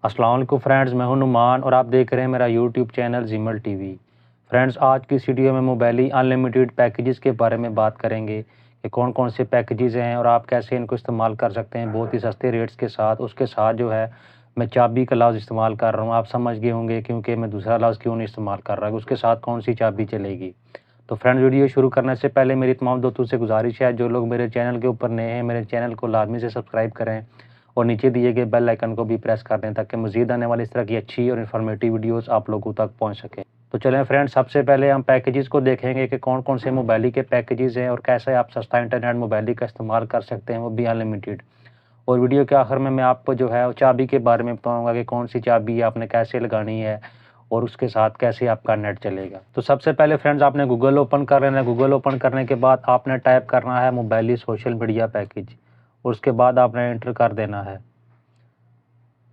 अस्सलाम वालेकुम फ्रेंड्स, मैं हूं नुमान और आप देख रहे हैं मेरा यूट्यूब चैनल जिमल टीवी। फ्रेंड्स, आज की इस वीडियो में मोबाइली अनलिमिटेड पैकेजेस के बारे में बात करेंगे कि कौन कौन से पैकेजेस हैं और आप कैसे इनको इस्तेमाल कर सकते हैं बहुत ही सस्ते रेट्स के साथ। उसके साथ जो है मैं चाबी का लफ्ज़ इस्तेमाल कर रहा हूँ, आप समझ गए होंगे क्योंकि मैं दूसरा लफ्ज़ क्यों नहीं इस्तेमाल कर रहा, उसके साथ कौन सी चाबी चलेगी। तो फ्रेंड्स, वीडियो शुरू करने से पहले मेरी तमाम दोस्तों से गुजारिश है, जो लोग मेरे चैनल के ऊपर नए हैं मेरे चैनल को लाजमी से सब्सक्राइब करें और नीचे दिए गए बेल आइकन को भी प्रेस कर दें ताकि मज़ीद आने वाली इस तरह की अच्छी और इन्फॉर्मेटिव वीडियोस आप लोगों तक पहुंच सकें। तो चलें फ्रेंड्स, सबसे पहले हम पैकेजेस को देखेंगे कि कौन कौन से मोबाइली के पैकेजेस हैं और कैसे आप सस्ता इंटरनेट मोबाइली का इस्तेमाल कर सकते हैं, वो भी अनलिमिटेड। और वीडियो के आखिर में मैं आपको जो है चाबी के बारे में बताऊँगा कि कौन सी चाबी आपने कैसे लगानी है और उसके साथ कैसे आपका नेट चलेगा। तो सबसे पहले फ्रेंड्स, आपने गूगल ओपन कर लेना है। गूगल ओपन करने के बाद आपने टाइप करना है मोबाइली सोशल मीडिया पैकेज और उसके बाद आपने एंटर कर देना है।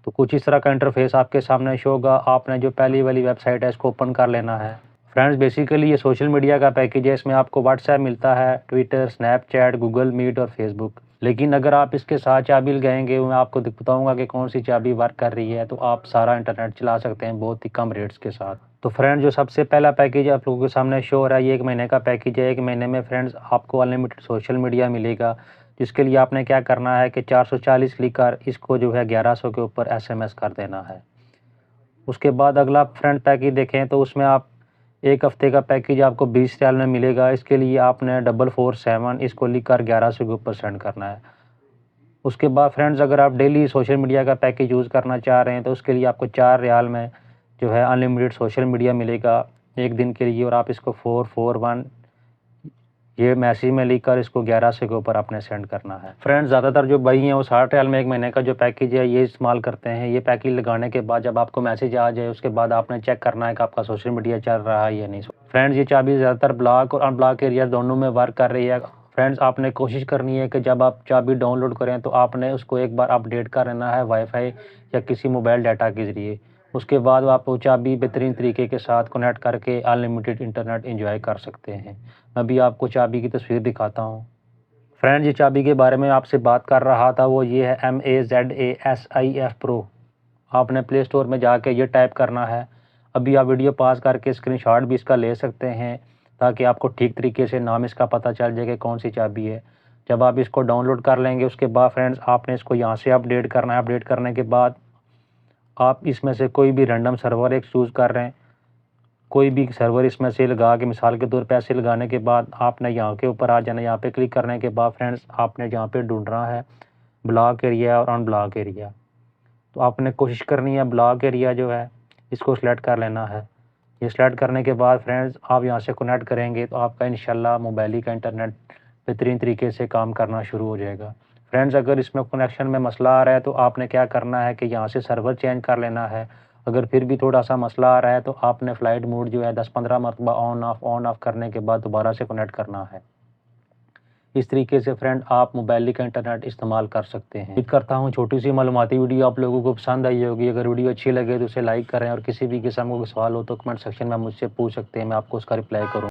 तो कुछ इस तरह का इंटरफेस आपके सामने शो होगा। आपने जो पहली वाली वेबसाइट है इसको ओपन कर लेना है। फ्रेंड्स, बेसिकली ये सोशल मीडिया का पैकेज है। इसमें आपको व्हाट्सएप मिलता है, ट्विटर, स्नैपचैट, गूगल मीट और फेसबुक। लेकिन अगर आप इसके साथ चाबी लगाएंगे, मैं आपको बताऊंगा कि कौन सी चाबी वर्क कर रही है, तो आप सारा इंटरनेट चला सकते हैं बहुत ही कम रेट्स के साथ। तो फ्रेंड्स, जो सबसे पहला पैकेज आप लोगों के सामने शो हो रहा है, ये 1 महीने का पैकेज है। 1 महीने में फ्रेंड्स आपको अनलिमिटेड सोशल मीडिया मिलेगा, जिसके लिए आपने क्या करना है कि 440 लिखकर इसको जो है 1100 के ऊपर SMS कर देना है। उसके बाद अगला फ्रेंड पैकेज देखें तो उसमें आप 1 हफ्ते का पैकेज आपको 20 रियाल में मिलेगा। इसके लिए आपने 447 इसको लिखकर 1100 के ऊपर सेंड करना है। उसके बाद फ्रेंड्स, अगर आप डेली सोशल मीडिया का पैकेज यूज़ करना चाह रहे हैं तो उसके लिए आपको 4 रियाल में जो है अनलिमिटेड सोशल मीडिया मिलेगा 1 दिन के लिए, और आप इसको 441 ये मैसेज में लिखकर इसको 1100 के ऊपर आपने सेंड करना है। फ्रेंड्स, ज़्यादातर जो भाई हैं वो 60 रियाल में 1 महीने का जो पैकेज है ये इस्तेमाल करते हैं। ये पैकेज लगाने के बाद जब आपको मैसेज आ जाए उसके बाद आपने चेक करना है कि आपका सोशल मीडिया चल रहा है या नहीं। फ्रेंड्स, ये चाबी ज़्यादातर ब्लॉक और अनब्लॉक एरिया दोनों में वर्क कर रही है। फ्रेंड्स, आपने कोशिश करनी है कि जब आप चाबी डाउनलोड करें तो आपने उसको एक बार अपडेट कर लेना है वाईफाई या किसी मोबाइल डाटा के ज़रिए। उसके बाद आप वो चाबी बेहतरीन तरीके के साथ कनेक्ट करके अनलिमिटेड इंटरनेट एंजॉय कर सकते हैं। मैं भी आपको चाबी की तस्वीर दिखाता हूँ। फ्रेंड्स, ये चाबी के बारे में आपसे बात कर रहा था वो ये है MAZASIF प्रो। आपने प्ले स्टोर में जाके ये टाइप करना है। अभी आप वीडियो पॉज करके स्क्रीनशॉट भी इसका ले सकते हैं ताकि आपको ठीक तरीके से नाम इसका पता चल जाए कि कौन सी चाबी है। जब आप इसको डाउनलोड कर लेंगे उसके बाद फ्रेंड्स आपने इसको यहाँ से अपडेट करना है। अपडेट करने के बाद आप इसमें से कोई भी रैंडम सर्वर एक चूज़ कर रहे हैं, कोई भी सर्वर इसमें से लगा के, मिसाल के तौर पे ऐसे लगाने के बाद आपने यहाँ के ऊपर आ जाना। यहाँ पे क्लिक करने के बाद फ्रेंड्स आपने यहाँ पे ढूंढना है ब्लॉक एरिया और अनब्लॉक एरिया। तो आपने कोशिश करनी है ब्लॉक एरिया जो है इसको सिलेक्ट कर लेना है। ये सिलेक्ट करने के बाद फ्रेंड्स आप यहाँ से कनेक्ट करेंगे तो आपका इंशाल्लाह मोबाइल का इंटरनेट बेहतरीन तरीके से काम करना शुरू हो जाएगा। फ्रेंड्स, अगर इसमें कनेक्शन में मसला आ रहा है तो आपने क्या करना है कि यहाँ से सर्वर चेंज कर लेना है। अगर फिर भी थोड़ा सा मसला आ रहा है तो आपने फ़्लाइट मोड जो है 10-15 मरतबा ऑन ऑफ करने के बाद दोबारा से कनेक्ट करना है। इस तरीके से फ्रेंड आप मोबाइल का इंटरनेट इस्तेमाल कर सकते हैं। उम्मीद करता हूँ छोटी सी मालूमाती वीडियो आप लोगों को पसंद आई होगी। अगर वीडियो अच्छी लगे तो उसे लाइक करें और किसी भी किस्म का सवाल हो तो कमेंट सेक्शन में मुझसे पूछ सकते हैं, मैं आपको उसका रिप्लाई करूँ।